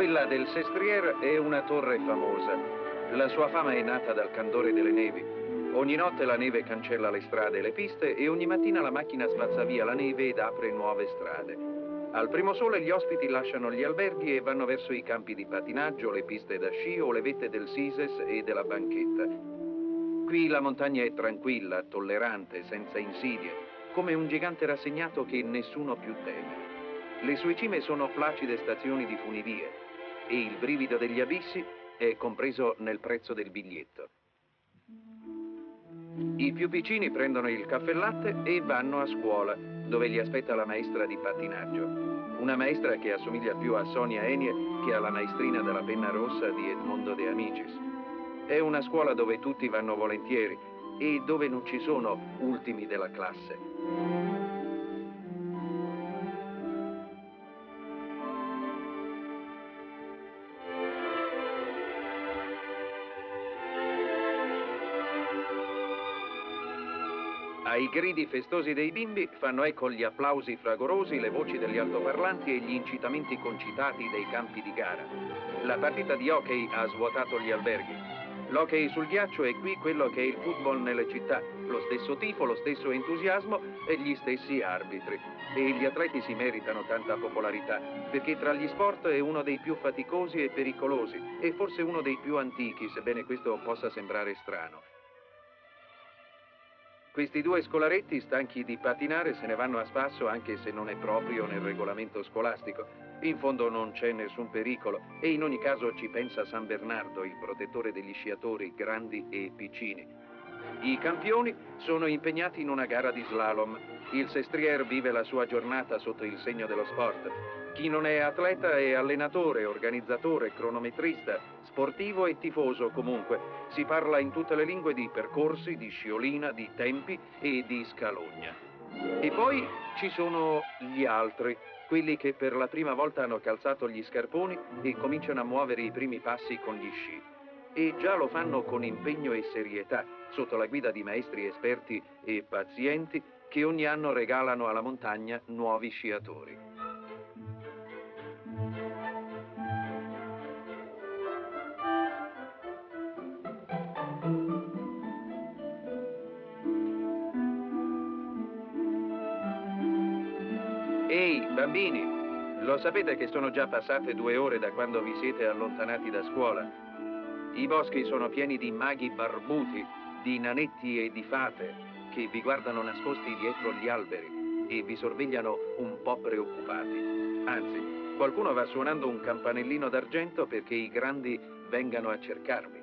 Quella del Sestriere è una torre famosa. La sua fama è nata dal candore delle nevi. Ogni notte la neve cancella le strade e le piste e ogni mattina la macchina spazza via la neve ed apre nuove strade. Al primo sole gli ospiti lasciano gli alberghi e vanno verso i campi di pattinaggio, le piste da sci o le vette del Sises e della Banchetta. Qui la montagna è tranquilla, tollerante, senza insidie, come un gigante rassegnato che nessuno più teme. Le sue cime sono placide stazioni di funivie e il brivido degli abissi è compreso nel prezzo del biglietto. I più piccini prendono il caffè latte e vanno a scuola, dove li aspetta la maestra di pattinaggio. Una maestra che assomiglia più a Sonia Enie che alla maestrina della penna rossa di Edmondo De Amicis. È una scuola dove tutti vanno volentieri e dove non ci sono ultimi della classe. Ai gridi festosi dei bimbi fanno eco gli applausi fragorosi, le voci degli altoparlanti e gli incitamenti concitati dei campi di gara. La partita di hockey ha svuotato gli alberghi. L'hockey sul ghiaccio è qui quello che è il football nelle città, lo stesso tifo, lo stesso entusiasmo e gli stessi arbitri. E gli atleti si meritano tanta popolarità, perché tra gli sport è uno dei più faticosi e pericolosi, e forse uno dei più antichi, sebbene questo possa sembrare strano. Questi due scolaretti, stanchi di pattinare, se ne vanno a spasso anche se non è proprio nel regolamento scolastico. In fondo non c'è nessun pericolo e in ogni caso ci pensa San Bernardo, il protettore degli sciatori grandi e piccini. I campioni sono impegnati in una gara di slalom. Il Sestriere vive la sua giornata sotto il segno dello sport. Chi non è atleta è allenatore, organizzatore, cronometrista, sportivo e tifoso comunque. Si parla in tutte le lingue di percorsi, di sciolina, di tempi e di scalogna. E poi ci sono gli altri, quelli che per la prima volta hanno calzato gli scarponi e cominciano a muovere i primi passi con gli sci. E già lo fanno con impegno e serietà, sotto la guida di maestri esperti e pazienti che ogni anno regalano alla montagna nuovi sciatori. Ehi, bambini, lo sapete che sono già passate 2 ore da quando vi siete allontanati da scuola? I boschi sono pieni di maghi barbuti, di nanetti e di fate che vi guardano nascosti dietro gli alberi e vi sorvegliano un po' preoccupati. Anzi, qualcuno va suonando un campanellino d'argento perché i grandi vengano a cercarvi.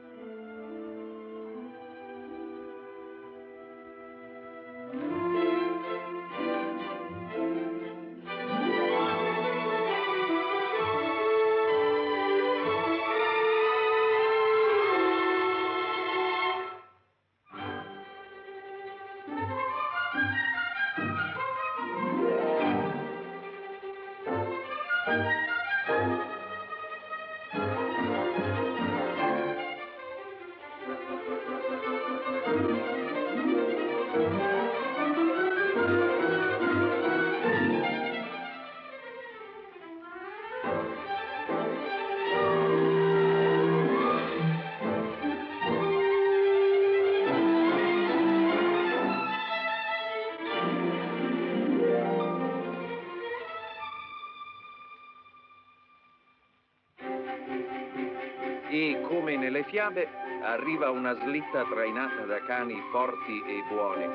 E come nelle fiabe arriva una slitta trainata da cani forti e buoni.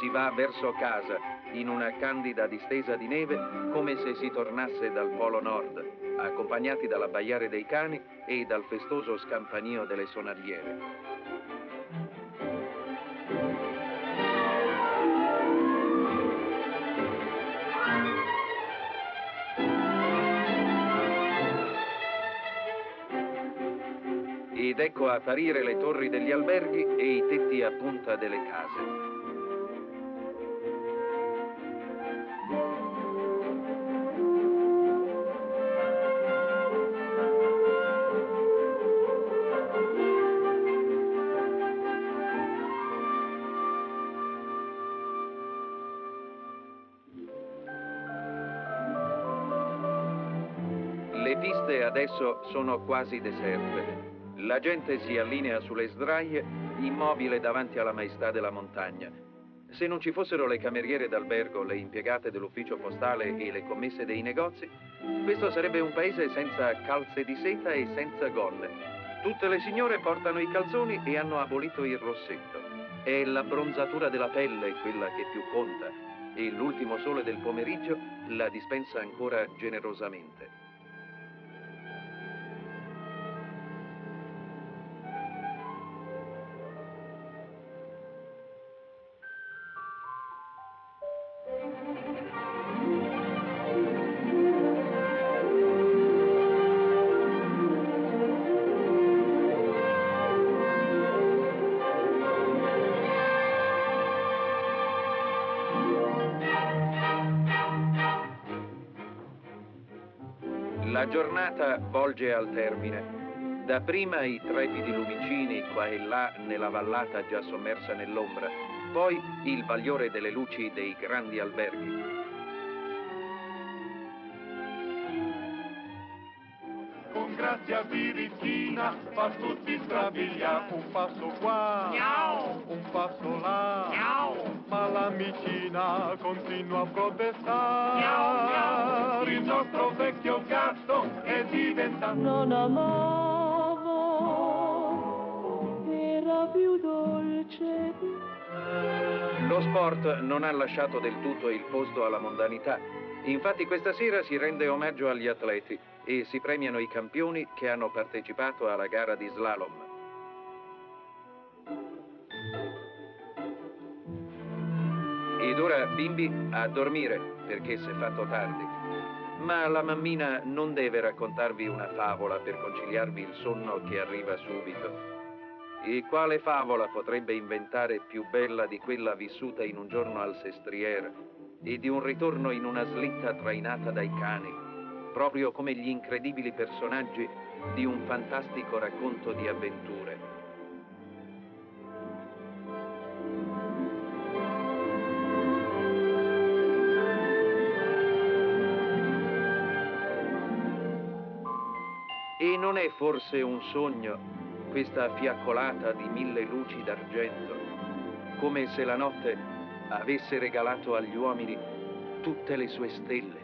Si va verso casa in una candida distesa di neve come se si tornasse dal Polo Nord, accompagnati dall'abbaiare dei cani e dal festoso scampanio delle sonagliere. Ed ecco apparire le torri degli alberghi e i tetti a punta delle case. Le piste adesso sono quasi deserte. La gente si allinea sulle sdraie, immobile davanti alla maestà della montagna. Se non ci fossero le cameriere d'albergo, le impiegate dell'ufficio postale e le commesse dei negozi, questo sarebbe un paese senza calze di seta e senza gonne. Tutte le signore portano i calzoni e hanno abolito il rossetto. È l'abbronzatura della pelle quella che più conta e l'ultimo sole del pomeriggio la dispensa ancora generosamente. La giornata volge al termine. Dapprima i trepidi lumicini qua e là nella vallata già sommersa nell'ombra, poi il bagliore delle luci dei grandi alberghi. Con grazia birichina fa tutti strabiliare, un passo qua, miau, un passo là, miau, ma l'amicina continua a protestare. Miau, miau. Il nostro vecchio gatto è diventato... Non amavo, era più dolce. Lo sport non ha lasciato del tutto il posto alla mondanità. Infatti questa sera si rende omaggio agli atleti e si premiano i campioni che hanno partecipato alla gara di slalom. Ed ora, bimbi, a dormire, perché s'è fatto tardi. Ma la mammina non deve raccontarvi una favola per conciliarvi il sonno che arriva subito. E quale favola potrebbe inventare più bella di quella vissuta in un giorno al Sestriere e di un ritorno in una slitta trainata dai cani, proprio come gli incredibili personaggi di un fantastico racconto di avventure. E non è forse un sogno questa fiaccolata di 1000 luci d'argento, come se la notte avesse regalato agli uomini tutte le sue stelle?